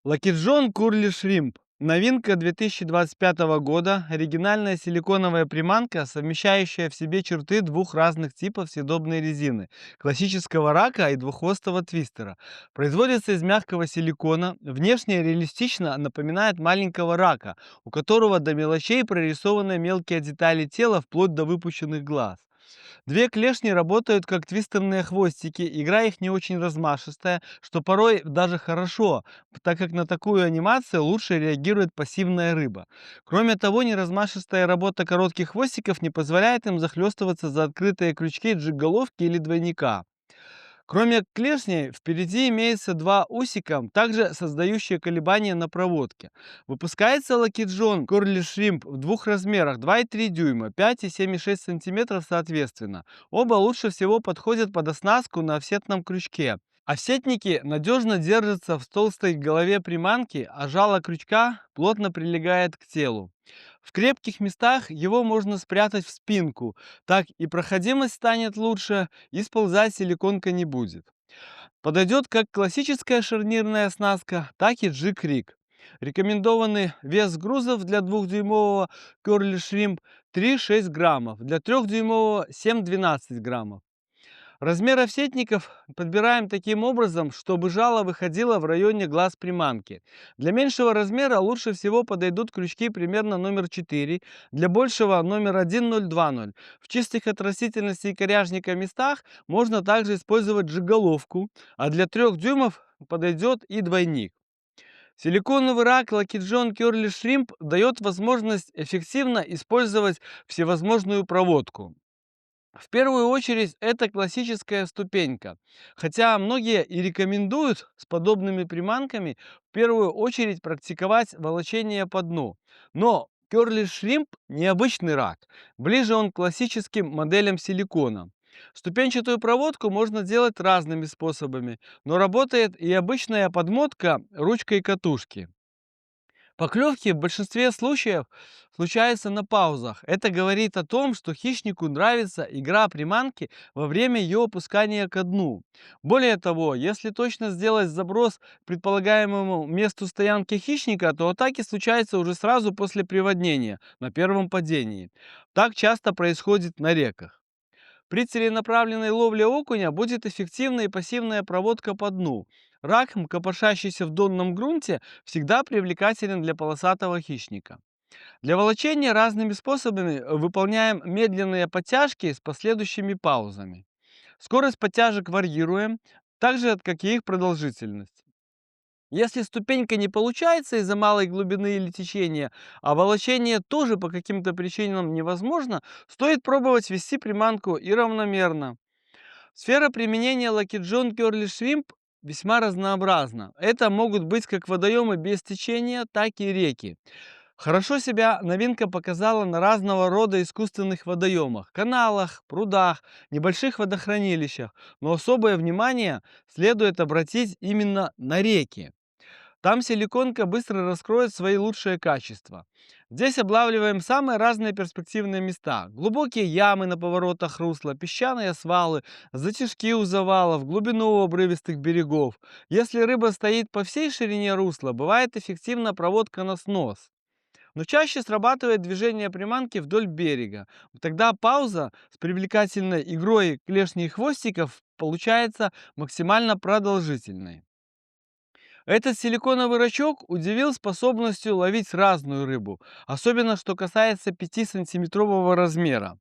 Лакиджон Курли Шримп. Новинка 2025 года. Оригинальная силиконовая приманка, совмещающая в себе черты двух разных типов съедобной резины — классического рака и двуххвостого твистера. Производится из мягкого силикона. Внешне реалистично напоминает маленького рака, у которого до мелочей прорисованы мелкие детали тела вплоть до выпущенных глаз. Две клешни работают как твистерные хвостики, игра их не очень размашистая, что порой даже хорошо, так как на такую анимацию лучше реагирует пассивная рыба. Кроме того, неразмашистая работа коротких хвостиков не позволяет им захлестываться за открытые крючки джиг-головки или двойника. Кроме клешней, впереди имеется два усика, также создающие колебания на проводке. Выпускается лакиджон Curly Shrimp в двух размерах — 2,3 дюйма, 5 и 7,6 см соответственно. Оба лучше всего подходят под оснастку на офсетном крючке. Офсетники надежно держатся в толстой голове приманки, а жало крючка плотно прилегает к телу. В крепких местах его можно спрятать в спинку, так и проходимость станет лучше, и сползать силиконка не будет. Подойдет как классическая шарнирная оснастка, так и джиг-риг. Рекомендованный вес грузов для 2-дюймового Curly Shrimp — 3-6 граммов, для 3-дюймового — 7-12 граммов. Размер офсетников подбираем таким образом, чтобы жало выходило в районе глаз приманки. Для меньшего размера лучше всего подойдут крючки примерно номер 4, для большего номер 1020. В чистых от растительности и коряжника местах можно также использовать джиголовку, а для 3 дюймов подойдет и двойник. Силиконовый рак Лакиджон Curly Shrimp дает возможность эффективно использовать всевозможную проводку. В первую очередь это классическая ступенька. Хотя многие и рекомендуют с подобными приманками в первую очередь практиковать волочение по дну. Но Curly Shrimp — необычный рак. Ближе он к классическим моделям силикона. Ступенчатую проводку можно делать разными способами, но работает и обычная подмотка ручкой катушки. Поклевки в большинстве случаев случаются на паузах. Это говорит о том, что хищнику нравится игра приманки во время ее опускания ко дну. Более того, если точно сделать заброс к предполагаемому месту стоянки хищника, то атаки случаются уже сразу после приводнения, на первом падении. Так часто происходит на реках. При целенаправленной ловле окуня будет эффективная и пассивная проводка по дну. Рак, копошащийся в донном грунте, всегда привлекателен для полосатого хищника. Для волочения разными способами выполняем медленные подтяжки с последующими паузами. Скорость подтяжек варьируем, так же, как и их продолжительность. Если ступенька не получается из-за малой глубины или течения, а волочение тоже по каким-то причинам невозможно, стоит пробовать вести приманку и равномерно. Сфера применения Лакиджон Curly Shrimp весьма разнообразна. Это могут быть как водоемы без течения, так и реки. Хорошо себя новинка показала на разного рода искусственных водоемах — каналах, прудах, небольших водохранилищах, но особое внимание следует обратить именно на реки. Там силиконка быстро раскроет свои лучшие качества. Здесь облавливаем самые разные перспективные места: глубокие ямы на поворотах русла, песчаные свалы, затяжки у завалов, глубину обрывистых берегов. Если рыба стоит по всей ширине русла, бывает эффективна проводка на снос. Но чаще срабатывает движение приманки вдоль берега. Тогда пауза с привлекательной игрой клешней и хвостиков получается максимально продолжительной. Этот силиконовый рачок удивил способностью ловить разную рыбу, особенно что касается 5-сантиметрового размера.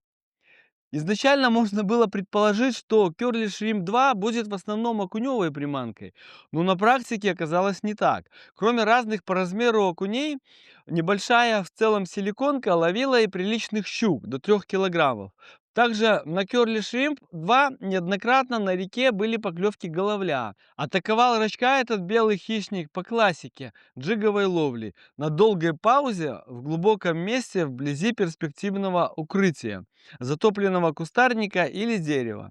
Изначально можно было предположить, что Curly Shrimp 2 будет в основном окуневой приманкой, но на практике оказалось не так. Кроме разных по размеру окуней, небольшая в целом силиконка ловила и приличных щук до 3 килограммов. Также на Curly Shrimp 2 неоднократно на реке были поклевки головля. Атаковал рачка этот белый хищник по классике джиговой ловли на долгой паузе в глубоком месте вблизи перспективного укрытия, затопленного кустарника или дерева.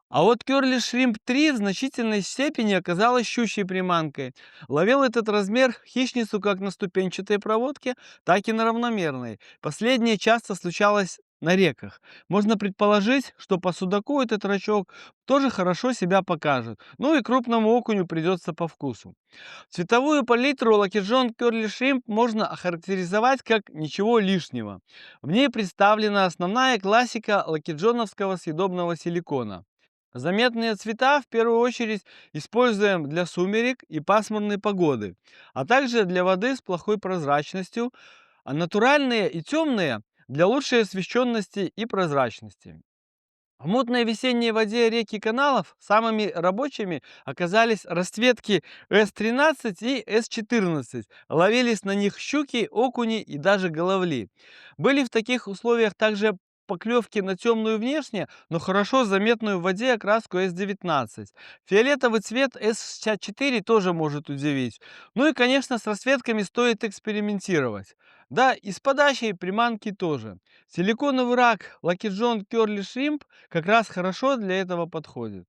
А вот Curly Shrimp 3 в значительной степени оказалась щучьей приманкой. Ловил этот размер хищницу как на ступенчатой проводке, так и на равномерной. Последнее часто случалось на реках. Можно предположить, что по судаку этот рачок тоже хорошо себя покажет. Ну и крупному окуню придется по вкусу. Цветовую палитру лакержон Curly Shrimp можно охарактеризовать как ничего лишнего. В ней представлена основная классика лакеджоновского съедобного силикона. Заметные цвета в первую очередь используем для сумерек и пасмурной погоды, а также для воды с плохой прозрачностью, а натуральные и темные для лучшей освещенности и прозрачности. В мутной весенней воде рек и каналов самыми рабочими оказались расцветки С-13 и С-14. Ловились на них щуки, окуни и даже головли. Были в таких условиях также поклевки на темную внешне, но хорошо заметную в воде окраску С-19. Фиолетовый цвет С-64 тоже может удивить. Ну и, конечно, с расцветками стоит экспериментировать. Да, и с подачей приманки тоже. Силиконовый рак Lucky John Curly Shrimp как раз хорошо для этого подходит.